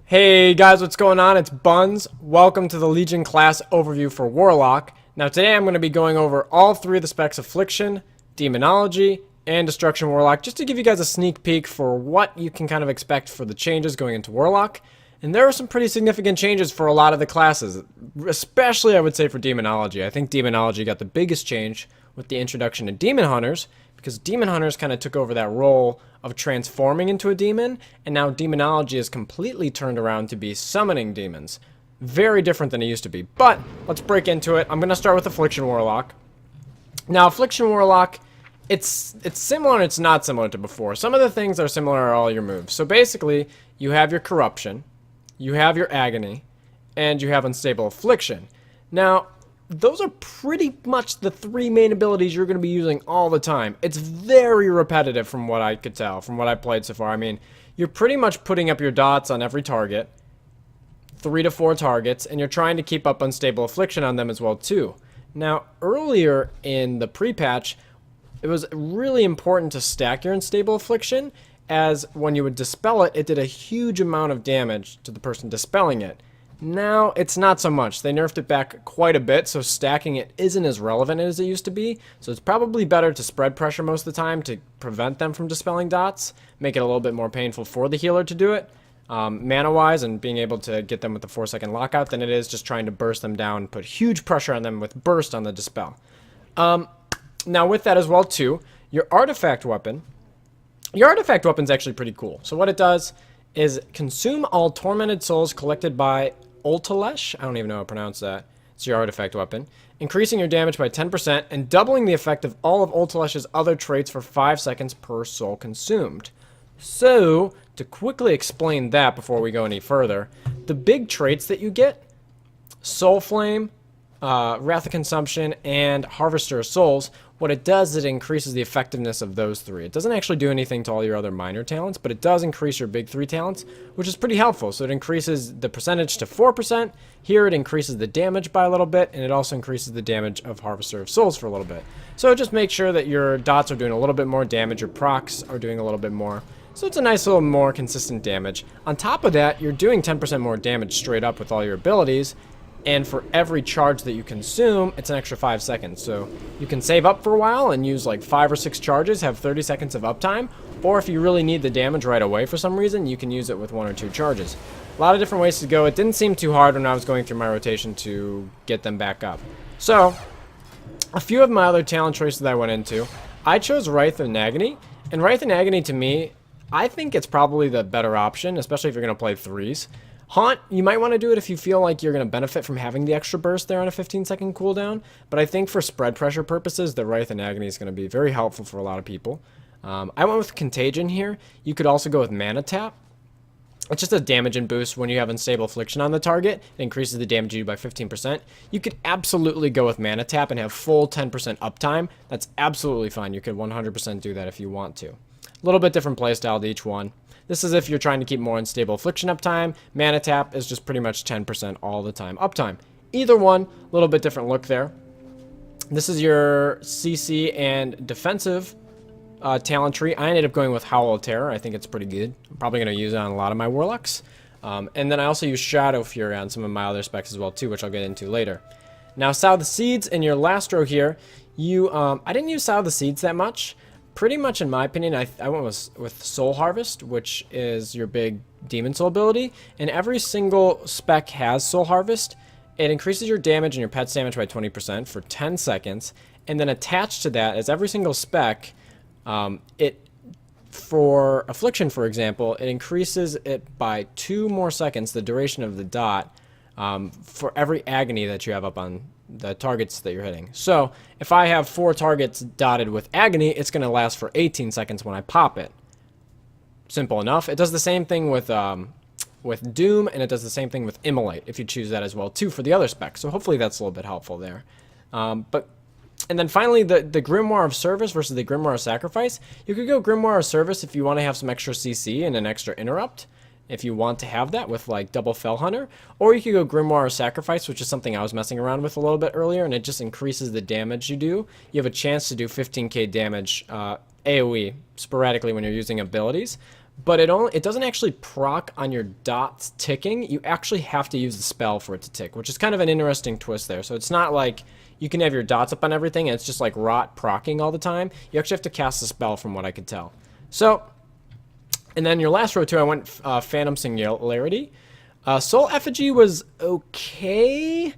Hey guys, what's going on? It's Buns. Welcome to the Legion class overview for Warlock. Now today I'm going to be going over all three of the specs: Affliction, Demonology, and Destruction Warlock, just to give you guys a sneak peek for what you can kind of expect for the changes going into Warlock. And there are some pretty significant changes for a lot of the classes, especially I would say for Demonology. I think Demonology got the biggest change with the introduction of Demon Hunters, because Demon Hunters kind of took over that role of transforming into a demon, and now Demonology is completely turned around to be summoning demons. Very different than it used to be, but let's break into it. I'm going to start with Affliction Warlock. Now, Affliction Warlock, it's similar and it's not similar to before. Some of the things are similar are all your moves. So basically, you have your Corruption, you have your Agony, and you have Unstable Affliction. Now, those are pretty much the three main abilities you're going to be using all the time. It's very repetitive from what I could tell, from what I played so far. I mean, you're pretty much putting up your dots on every target, 3 to 4 targets, and you're trying to keep up Unstable Affliction on them as well too. Now, earlier in the pre-patch, it was really important to stack your Unstable Affliction, as when you would dispel it, it did a huge amount of damage to the person dispelling it. Now, it's not so much. They nerfed it back quite a bit, so stacking it isn't as relevant as it used to be. So it's probably better to spread pressure most of the time to prevent them from dispelling dots, make it a little bit more painful for the healer to do it, mana-wise, and being able to get them with the 4-second lockout, than it is just trying to burst them down, put huge pressure on them with burst on the dispel. Now, with that as well, too, your artifact weapon's actually pretty cool. So what it does is consume all tormented souls collected by Ultalesh. I don't even know how to pronounce that. It's your artifact weapon. Increasing your damage by 10% and doubling the effect of all of Ultalesh's other traits for 5 seconds per soul consumed. So, to quickly explain that before we go any further, the big traits that you get: Soul Flame, Wrath of Consumption, and Harvester of Souls. What it does is it increases the effectiveness of those three. It doesn't actually do anything to all your other minor talents, but it does increase your big 3 talents, which is pretty helpful. So it increases the percentage to 4%. Here it increases the damage by a little bit, and it also increases the damage of Harvester of Souls for a little bit. So just make sure that your dots are doing a little bit more damage, your procs are doing a little bit more. So it's a nice little more consistent damage. On top of that, you're doing 10% more damage straight up with all your abilities. And for every charge that you consume, it's an extra 5 seconds. So you can save up for a while and use like 5 or 6 charges, have 30 seconds of uptime. Or if you really need the damage right away for some reason, you can use it with 1 or 2 charges. A lot of different ways to go. It didn't seem too hard when I was going through my rotation to get them back up. So, a few of my other talent choices that I went into. I chose Wrath and Agony. And Wrath and Agony, to me, I think it's probably the better option, especially if you're going to play 3s. Haunt, you might want to do it if you feel like you're going to benefit from having the extra burst there on a 15-second cooldown, but I think for spread pressure purposes, the Wrath and Agony is going to be very helpful for a lot of people. I went with Contagion here. You could also go with Mana Tap. It's just a damage and boost when you have Unstable Affliction on the target. It increases the damage you do by 15%. You could absolutely go with Mana Tap and have full 10% uptime. That's absolutely fine. You could 100% do that if you want to. A little bit different playstyle to each one. This is if you're trying to keep more Unstable Affliction uptime. Mana Tap is just pretty much 10% all the time uptime. Either one, a little bit different look there. This is your CC and defensive talent tree. I ended up going with Howl of Terror. I think it's pretty good. I'm probably going to use it on a lot of my Warlocks. And then I also use Shadow Fury on some of my other specs as well too, which I'll get into later. Now, Sow the Seeds in your last row here, I didn't use Sow the Seeds that much. Pretty much, in my opinion, I went with Soul Harvest, which is your big Demon Soul ability. And every single spec has Soul Harvest. It increases your damage and your pet's damage by 20% for 10 seconds. And then attached to that is every single spec, for Affliction, for example, it increases it by 2 more seconds, the duration of the dot, for every Agony that you have up on the targets that you're hitting. So if I have 4 targets dotted with Agony, it's going to last for 18 seconds when I pop it. Simple enough. It does the same thing with Doom, and it does the same thing with Immolate, if you choose that as well too for the other specs. So hopefully that's a little bit helpful there. And then finally, the Grimoire of Service versus the Grimoire of Sacrifice. You could go Grimoire of Service if you want to have some extra CC and an extra interrupt, if you want to have that with like double Fell Hunter. Or you could go Grimoire of Sacrifice, which is something I was messing around with a little bit earlier, and it just increases the damage you do. You have a chance to do 15k damage AoE sporadically when you're using abilities. but it doesn't actually proc on your dots ticking. You actually have to use the spell for it to tick, which is kind of an interesting twist there. So it's not like you can have your dots up on everything and it's just like rot procking all the time. You actually have to cast the spell from what I could tell. So, and then your last row too, I went Phantom Singularity. Soul Effigy was okay.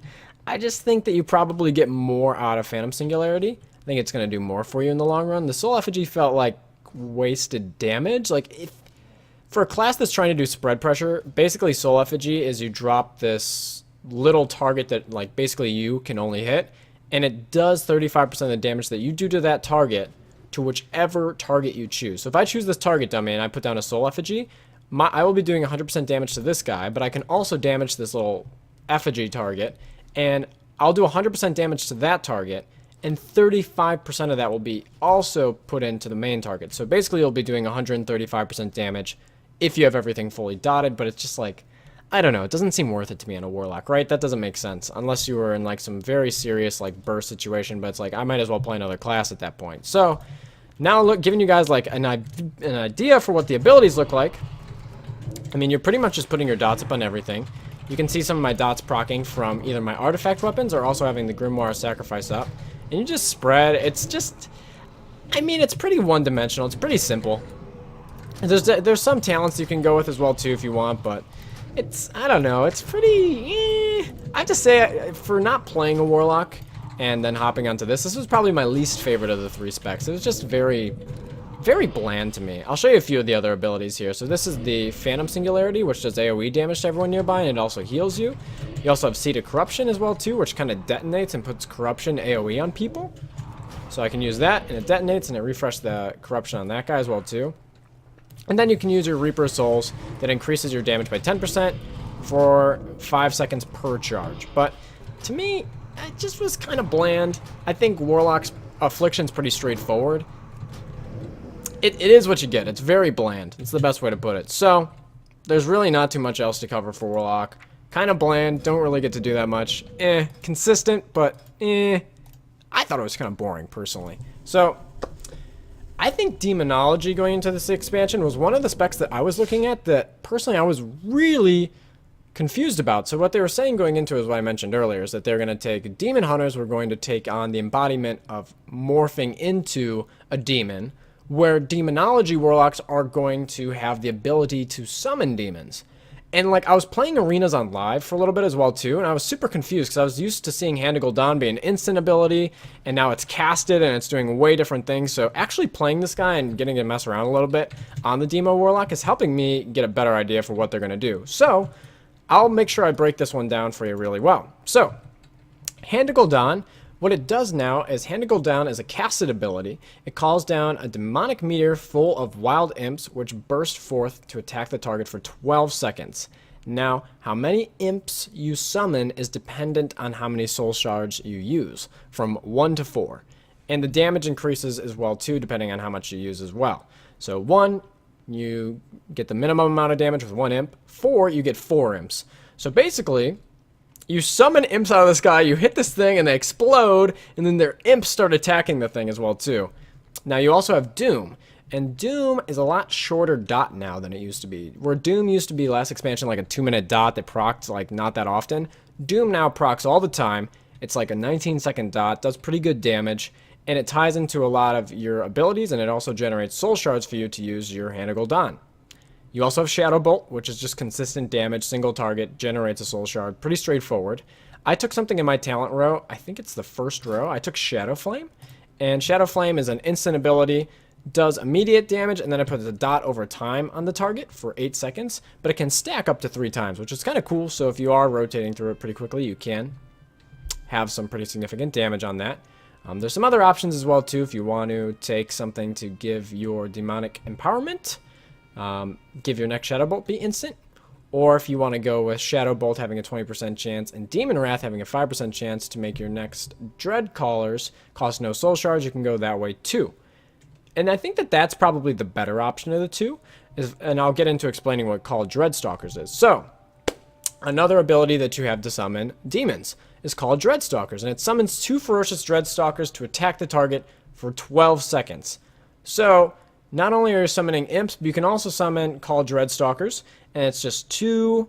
I just think that you probably get more out of Phantom Singularity. I think it's going to do more for you in the long run. The Soul Effigy felt like wasted damage. Like, if for a class that's trying to do spread pressure, basically Soul Effigy is you drop this little target that, like, basically you can only hit, and it does 35% of the damage that you do to that target to whichever target you choose. So if I choose this target dummy and I put down a Soul Effigy, I will be doing 100% damage to this guy, but I can also damage this little effigy target, and I'll do 100% damage to that target, and 35% of that will be also put into the main target. So basically you'll be doing 135% damage if you have everything fully dotted, but it's just like, I don't know, it doesn't seem worth it to me on a Warlock, right? That doesn't make sense, unless you were in like some very serious like burst situation, but it's like, I might as well play another class at that point. So, now look, giving you guys like an idea for what the abilities look like. I mean, you're pretty much just putting your dots up on everything. You can see some of my dots proccing from either my artifact weapons or also having the Grimoire Sacrifice up. And you just spread. It's just, I mean, it's pretty one-dimensional. It's pretty simple. There's some talents you can go with as well, too, if you want, but it's, I don't know, it's pretty, I have to say, for not playing a Warlock and then hopping onto this was probably my least favorite of the three specs. It was just very bland to me. I'll show you a few of the other abilities here. So this is the Phantom Singularity, which does AoE damage to everyone nearby, and it also heals you. You also have Seed of Corruption as well, too, which kind of detonates and puts Corruption AoE on people. So I can use that, and it detonates, and it refreshes the Corruption on that guy as well, too. And then you can use your Reaper of Souls that increases your damage by 10% for 5 seconds per charge. But to me, it just was kind of bland. I think Warlock's Affliction's pretty straightforward. It is what you get. It's very bland. It's the best way to put it. So, there's really not too much else to cover for Warlock. Kind of bland. Don't really get to do that much. Consistent, but I thought it was kind of boring, personally. So, I think Demonology going into this expansion was one of the specs that I was looking at that, personally, I was really confused about. So what they were saying going into is what I mentioned earlier, is that they're going to take Demon Hunters, were going to take on the embodiment of morphing into a demon, where Demonology Warlocks are going to have the ability to summon demons. And like, I was playing arenas on live for a little bit as well too, and I was super confused because I was used to seeing Hand of Gul'dan be an instant ability, and now it's casted and it's doing way different things. So actually playing this guy and getting to mess around a little bit on the Demo Warlock is helping me get a better idea for what they're going to do. So I'll make sure I break this one down for you really well. So Hand of Gul'dan, what it does now is Hand of Gul'dan is a casted ability. It calls down a demonic meteor full of wild imps which burst forth to attack the target for 12 seconds. Now, how many imps you summon is dependent on how many soul shards you use, from 1 to 4. And the damage increases as well too, depending on how much you use as well. So 1, you get the minimum amount of damage with 1 imp. 4, you get 4 imps. So basically, you summon imps out of the sky, you hit this thing, and they explode, and then their imps start attacking the thing as well, too. Now, you also have Doom, and Doom is a lot shorter dot now than it used to be. Where Doom used to be last expansion like a 2-minute dot that procs like not that often, Doom now procs all the time. It's like a 19-second dot, does pretty good damage, and it ties into a lot of your abilities, and it also generates soul shards for you to use your Hand of Gul'dan. You also have Shadow Bolt, which is just consistent damage, single target, generates a soul shard. Pretty straightforward. I took something in my talent row. I think it's the first row. I took Shadow Flame. And Shadow Flame is an instant ability, does immediate damage, and then it puts a dot over time on the target for 8 seconds. But it can stack up to 3 times, which is kind of cool. So if you are rotating through it pretty quickly, you can have some pretty significant damage on that. There's some other options as well, too, if you want to take something to give your demonic empowerment. Give your next Shadow Bolt be instant, or if you want to go with Shadow Bolt having a 20% chance and Demon Wrath having a 5% chance to make your next Dread Callers cost no soul shards, you can go that way too. And I think that that's probably the better option of the two, and I'll get into explaining what called Dreadstalkers is. So, another ability that you have to summon demons is called Dreadstalkers, and it summons 2 ferocious Dreadstalkers to attack the target for 12 seconds. So, not only are you summoning imps, but you can also summon Call Dreadstalkers, and it's just 2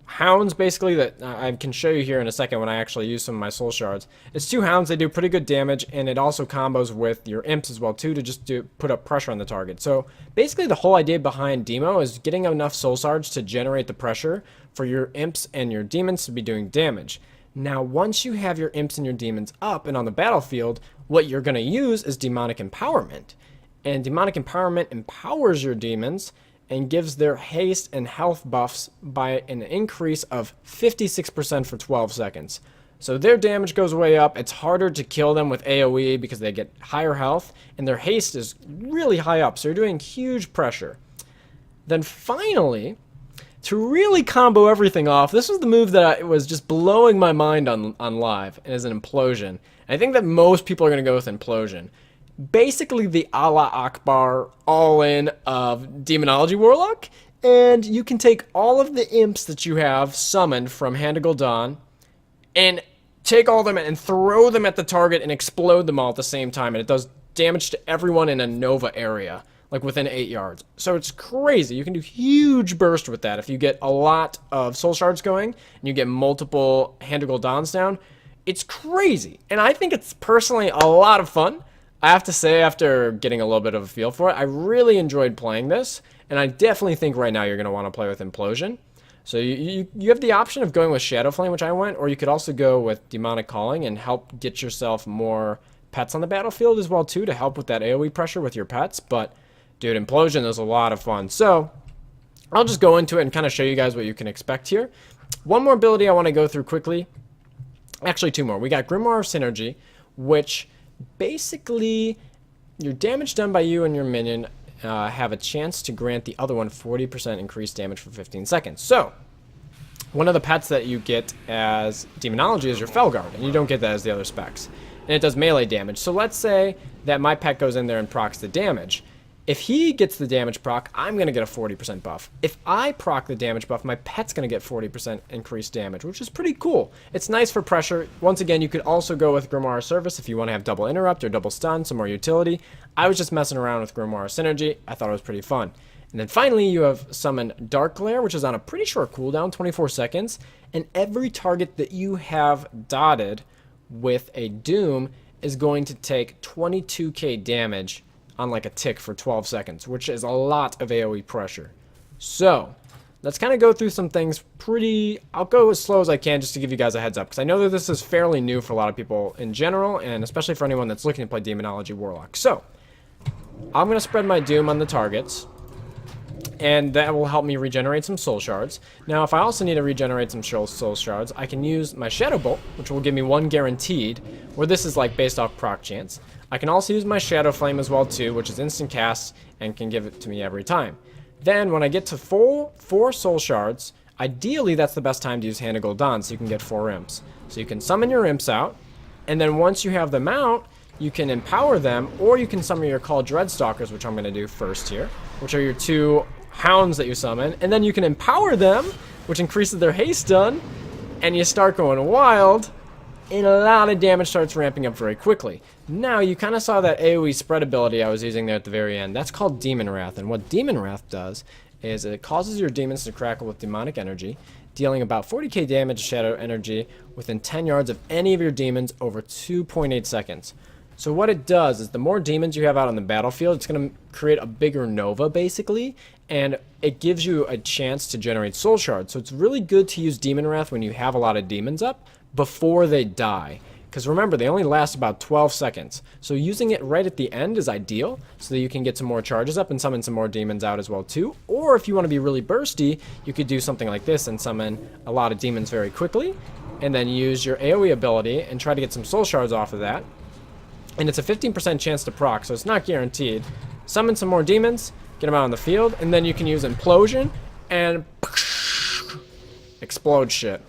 hounds basically that I can show you here in a second when I actually use some of my soul shards. It's 2 hounds, they do pretty good damage, and it also combos with your imps as well too to just put up pressure on the target. So basically the whole idea behind Demo is getting enough soul shards to generate the pressure for your imps and your demons to be doing damage. Now once you have your imps and your demons up and on the battlefield, what you're going to use is Demonic Empowerment. And Demonic Empowerment empowers your demons and gives their haste and health buffs by an increase of 56% for 12 seconds. So their damage goes way up. It's harder to kill them with AoE because they get higher health, and their haste is really high up, so you're doing huge pressure. Then finally, to really combo everything off, this was the move that was just blowing my mind on live, and is an Implosion. I think that most people are going to go with Implosion. Basically the Allah Akbar all-in of Demonology Warlock, and you can take all of the imps that you have summoned from Hand of Gul'dan and take all of them and throw them at the target and explode them all at the same time, and it does damage to everyone in a Nova area, like within 8 yards. So it's crazy. You can do huge burst with that if you get a lot of soul shards going and you get multiple Hand of Gul'dans down. It's crazy, and I think it's personally a lot of fun. I have to say, after getting a little bit of a feel for it, I really enjoyed playing this, and I definitely think right now you're going to want to play with Implosion. So you have the option of going with Shadow Flame, which I went, or you could also go with Demonic Calling and help get yourself more pets on the battlefield as well too, to help with that AoE pressure with your pets. But dude, Implosion is a lot of fun. So I'll just go into it and kind of show you guys what you can expect here. One more ability I want to go through quickly. Actually, 2 more. We got Grimoire of Synergy, which basically your damage done by you and your minion have a chance to grant the other one 40% increased damage for 15 seconds. So one of the pets that you get as Demonology is your Felguard, and you don't get that as the other specs, and it does melee damage. So let's say that my pet goes in there and procs the damage. If he gets the damage proc, I'm going to get a 40% buff. If I proc the damage buff, my pet's going to get 40% increased damage, which is pretty cool. It's nice for pressure. Once again, you could also go with Grimoire Service if you want to have double interrupt or double stun, some more utility. I was just messing around with Grimoire Synergy. I thought it was pretty fun. And then finally, you have summoned Dark Glare, which is on a pretty short cooldown, 24 seconds. And every target that you have dotted with a Doom is going to take 22k damage on like a tick for 12 seconds, which is a lot of AoE pressure. So let's kind of go through some things I'll go as slow as I can just to give you guys a heads up, because I know that this is fairly new for a lot of people in general, and especially for anyone that's looking to play Demonology Warlock. So I'm going to spread my Doom on the targets, and that will help me regenerate some soul shards. Now, if I also need to regenerate some soul shards, I can use my Shadow Bolt, which will give me 1 guaranteed, where this is like based off proc chance. I can also use my Shadow Flame as well too, which is instant cast and can give it to me every time. Then when I get to full 4 soul shards, ideally that's the best time to use Hand of Gul'dan, so you can get 4 imps. So you can summon your imps out, and then once you have them out, you can empower them, or you can summon your Call Dreadstalkers, which I'm going to do first here, which are your 2 hounds that you summon, and then you can empower them, which increases their haste stun, and you start going wild, and a lot of damage starts ramping up very quickly. Now, you kind of saw that AoE spread ability I was using there at the very end. That's called Demon Wrath, and what Demon Wrath does is it causes your demons to crackle with demonic energy, dealing about 40k damage shadow energy within 10 yards of any of your demons over 2.8 seconds. So what it does is the more demons you have out on the battlefield, it's going to create a bigger Nova, basically, and it gives you a chance to generate soul shards. So it's really good to use Demon Wrath when you have a lot of demons up before they die. Because remember, they only last about 12 seconds. So using it right at the end is ideal, so that you can get some more charges up and summon some more demons out as well too. Or if you want to be really bursty, you could do something like this and summon a lot of demons very quickly, and then use your AoE ability and try to get some soul shards off of that. And it's a 15% chance to proc, so it's not guaranteed. Summon some more demons, get them out on the field, and then you can use Implosion and explode shit,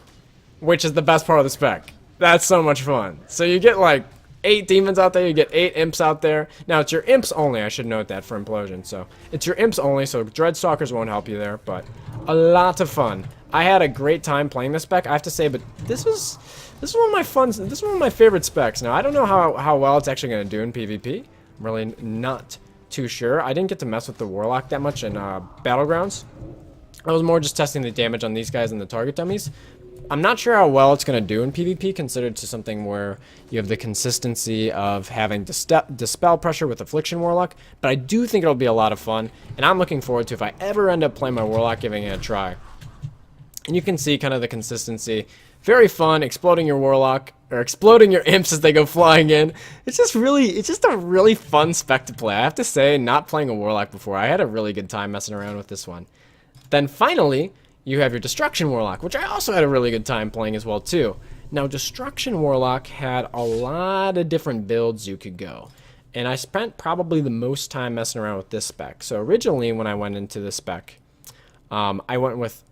which is the best part of the spec. That's so much fun. So you get like 8 demons out there, you get 8 imps out there. Now it's your imps only, I should note that, for Implosion. So it's your imps only, so Dreadstalkers won't help you there, but a lot of fun. I had a great time playing this spec, I have to say, but this was one of my favorite specs. Now I don't know how well it's actually going to do in PvP. I'm really not too sure. I didn't get to mess with the Warlock that much in Battlegrounds. I was more just testing the damage on these guys and the target dummies. I'm not sure how well it's going to do in PvP, considered to something where you have the consistency of having Dispel pressure with Affliction Warlock, but I do think it'll be a lot of fun, and I'm looking forward to, if I ever end up playing my Warlock, giving it a try. And you can see kind of the consistency. Very fun, exploding your Warlock, or exploding your imps as they go flying in. It's just a really fun spec to play. I have to say, not playing a Warlock before, I had a really good time messing around with this one. Then finally, you have your Destruction Warlock, which I also had a really good time playing as well too. Now, Destruction Warlock had a lot of different builds you could go, and I spent probably the most time messing around with this spec. So originally, when I went into this spec, I went with,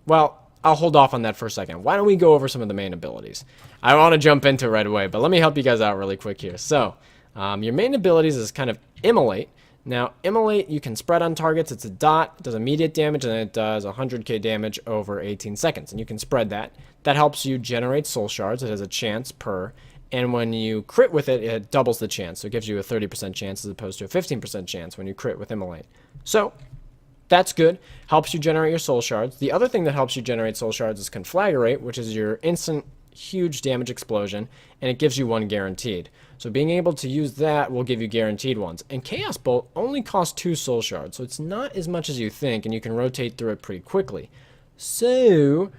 well, I'll hold off on that for a second. Why don't we go over some of the main abilities? I want to jump into it right away, but let me help you guys out really quick here. So, your main abilities is kind of Immolate. Now, Immolate, you can spread on targets. It's a dot, it does immediate damage, and it does 100k damage over 18 seconds. And you can spread that. That helps you generate soul shards. It has a chance per. And when you crit with it, it doubles the chance. So it gives you a 30% chance as opposed to a 15% chance when you crit with Immolate. So, that's good. Helps you generate your soul shards. The other thing that helps you generate soul shards is Conflagrate, which is your instant huge damage explosion, and it gives you 1 guaranteed. So being able to use that will give you guaranteed ones. And Chaos Bolt only costs 2 soul shards, so it's not as much as you think, and you can rotate through it pretty quickly. So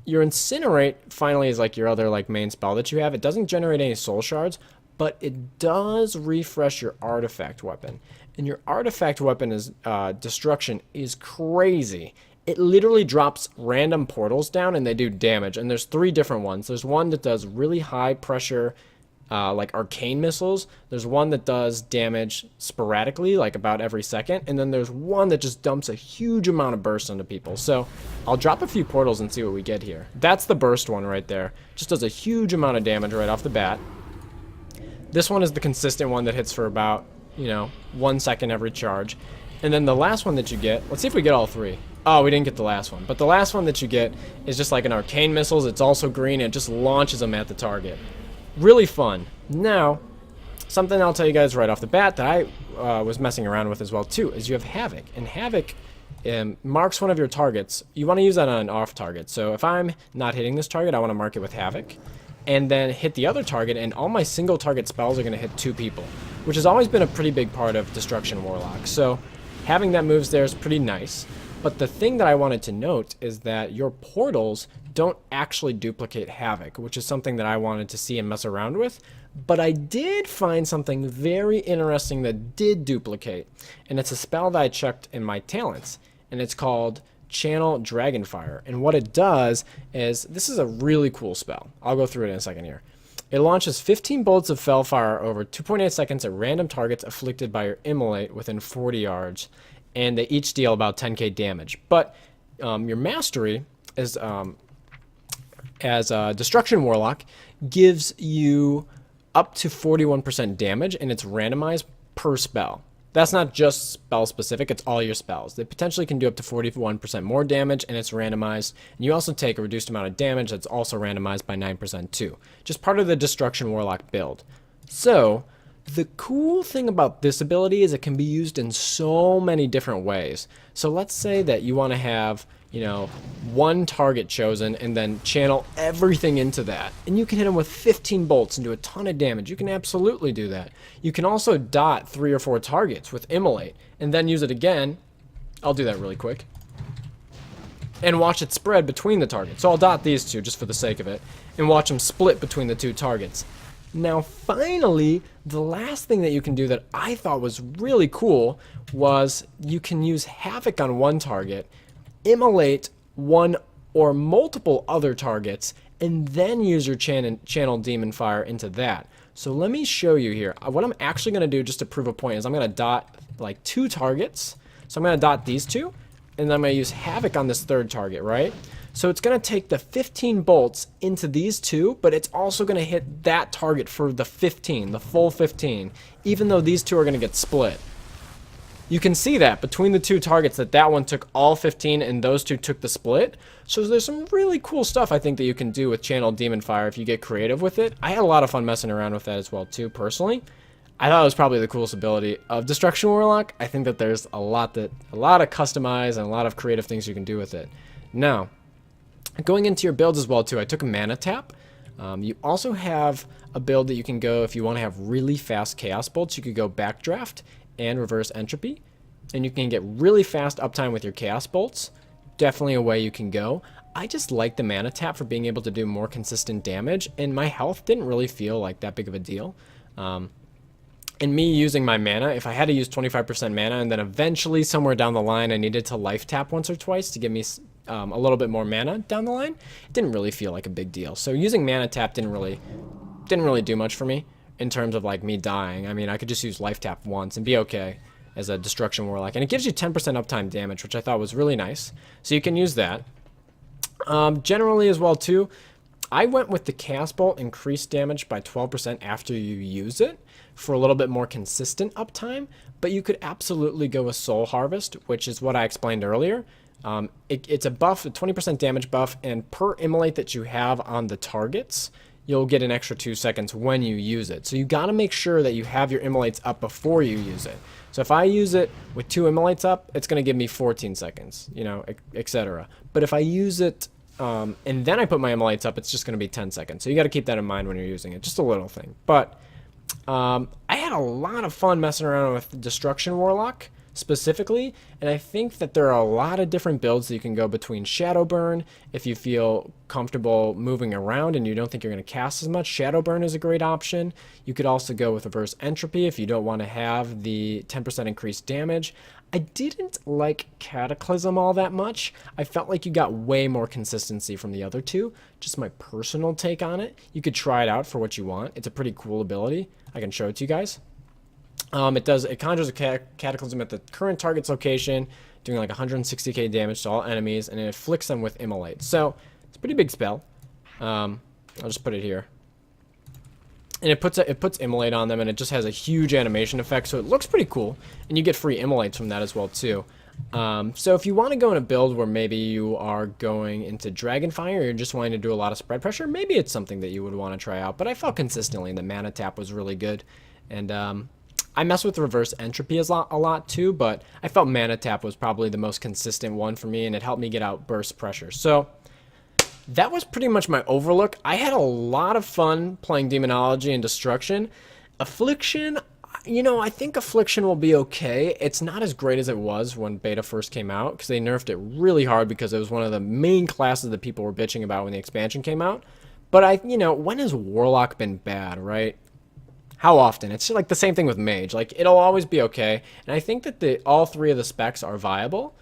your Incinerate finally is like your other like main spell that you have. It doesn't generate any soul shards, but it does refresh your artifact weapon. And your artifact weapon is Destruction is crazy. It literally drops random portals down and they do damage. And there's 3 different ones. There's one that does really high pressure, like arcane missiles. There's one that does damage sporadically, like about every second. And then there's one that just dumps a huge amount of burst onto people. So I'll drop a few portals and see what we get here. That's the burst one right there. Just does a huge amount of damage right off the bat. This one is the consistent one that hits for about, 1 second every charge. And then the last one that you get, let's see if we get all 3. Oh, we didn't get the last one. But the last one that you get is just like an arcane missiles. It's also green, and it just launches them at the target. Really fun. Now, something I'll tell you guys right off the bat that I was messing around with as well too is you have Havoc. And Havoc marks one of your targets. You want to use that on an off target. So if I'm not hitting this target, I want to mark it with Havoc. And then hit the other target, and all my single target spells are going to hit 2 people, which has always been a pretty big part of Destruction Warlock. So having that moves there is pretty nice. But the thing that I wanted to note is that your portals don't actually duplicate Havoc, which is something that I wanted to see and mess around with. But I did find something very interesting that did duplicate, and it's a spell that I checked in my talents, and it's called Channel Dragonfire. And what it does is, this is a really cool spell. I'll go through it in a second here. It launches 15 bolts of Fellfire over 2.8 seconds at random targets afflicted by your Immolate within 40 yards, and they each deal about 10k damage. But your Mastery is, as a Destruction Warlock, gives you up to 41% damage, and it's randomized per spell. That's not just spell specific, it's all your spells. They potentially can do up to 41% more damage, and it's randomized. And you also take a reduced amount of damage that's also randomized by 9% too. Just part of the Destruction Warlock build. So, the cool thing about this ability is it can be used in so many different ways. So let's say that you want to have, one target chosen and then channel everything into that. And you can hit them with 15 bolts and do a ton of damage. You can absolutely do that. You can also dot 3 or 4 targets with Immolate and then use it again. I'll do that really quick. And watch it spread between the targets. So I'll dot these 2 just for the sake of it and watch them split between the 2 targets. Now finally, the last thing that you can do that I thought was really cool was you can use Havoc on one target, Immolate one or multiple other targets, and then use your Channel Demon Fire into that. So let me show you here. What I'm actually going to do just to prove a point is I'm going to dot like 2 targets. So I'm going to dot these 2, and then I'm going to use Havoc on this 3rd target, right? So it's going to take the 15 bolts into these 2, but it's also going to hit that target for the 15, the full 15, even though these 2 are going to get split. You can see that between the 2 targets that one took all 15 and those 2 took the split. So there's some really cool stuff I think that you can do with Channel Demon Fire if you get creative with it. I had a lot of fun messing around with that as well too, personally. I thought it was probably the coolest ability of Destruction Warlock. I think that there's a lot of customize and a lot of creative things you can do with it. Now, going into your builds as well too, I took a mana tap. You also have a build that you can go if you want to have really fast chaos bolts. You could go backdraft and reverse entropy, and you can get really fast uptime with your chaos bolts. Definitely a way you can go. I just like the mana tap for being able to do more consistent damage, and my health didn't really feel like that big of a deal. And me using my mana, if I had to use 25% mana and then eventually somewhere down the line I needed to life tap once or twice to give me a little bit more mana down the line, it didn't really feel like a big deal. So using mana tap didn't really do much for me in terms of like me dying. I mean, I could just use life tap once and be okay as a Destruction Warlock. And it gives you 10% uptime damage, which I thought was really nice. So you can use that. Generally as well too, I went with the Chaos Bolt increased damage by 12% after you use it for a little bit more consistent uptime, but you could absolutely go with Soul Harvest, which is what I explained earlier. It's a buff, a 20% damage buff, and per immolate that you have on the targets, you'll get an extra 2 seconds when you use it. So you got to make sure that you have your immolates up before you use it. So if I use it with 2 immolates up, it's going to give me 14 seconds, you know, etc. But if I use it and then I put my immolates up, it's just going to be 10 seconds. So you got to keep that in mind when you're using it. Just a little thing. But I had a lot of fun messing around with Destruction Warlock specifically, and I think that there are a lot of different builds that you can go between. Shadow Burn, if you feel comfortable moving around and you don't think you're going to cast as much, Shadow Burn is a great option. You could also go with Reverse Entropy if you don't want to have the 10% increased damage. I didn't like Cataclysm all that much. I felt like you got way more consistency from the other two. Just my personal take on it. You could try it out for what you want. It's a pretty cool ability. I can show it to you guys. It conjures a Cataclysm at the current target's location, doing like 160k damage to all enemies, and it afflicts them with Immolate. So it's a pretty big spell. I'll just put it here. And it puts Immolate on them, and it just has a huge animation effect, so it looks pretty cool. And you get free Immolates from that as well too. So if you want to go in a build where maybe you are going into Dragonfire, or you're just wanting to do a lot of spread pressure, maybe it's something that you would want to try out. But I felt consistently the mana tap was really good, and I mess with Reverse Entropy a lot too, but I felt mana tap was probably the most consistent one for me, and it helped me get out burst pressure. So that was pretty much my overlook. I had a lot of fun playing Demonology and Destruction. Affliction, you know, I think Affliction will be okay. It's not as great as it was when beta first came out, because they nerfed it really hard because it was one of the main classes that people were bitching about when the expansion came out. But you know, when has Warlock been bad, right? How often? It's like the same thing with Mage. Like, it'll always be okay. And I think that all three of the specs are viable.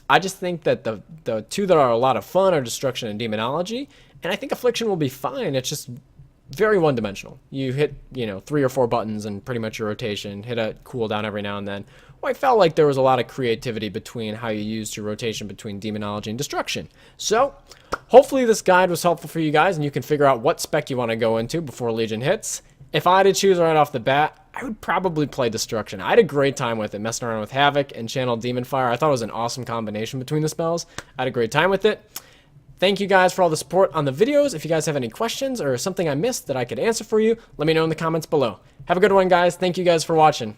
I just think that the two that are a lot of fun are Destruction and Demonology. And I think Affliction will be fine. It's just very one-dimensional. You hit, you know, 3 or 4 buttons and pretty much your rotation. Hit a cooldown every now and then. Well, I felt like there was a lot of creativity between how you used your rotation between Demonology and Destruction. So, hopefully this guide was helpful for you guys, and you can figure out what spec you want to go into before Legion hits. If I had to choose right off the bat, I would probably play Destruction. I had a great time with it, messing around with Havoc and Channel Demon Fire. I thought it was an awesome combination between the spells. I had a great time with it. Thank you guys for all the support on the videos. If you guys have any questions or something I missed that I could answer for you, let me know in the comments below. Have a good one, guys. Thank you guys for watching.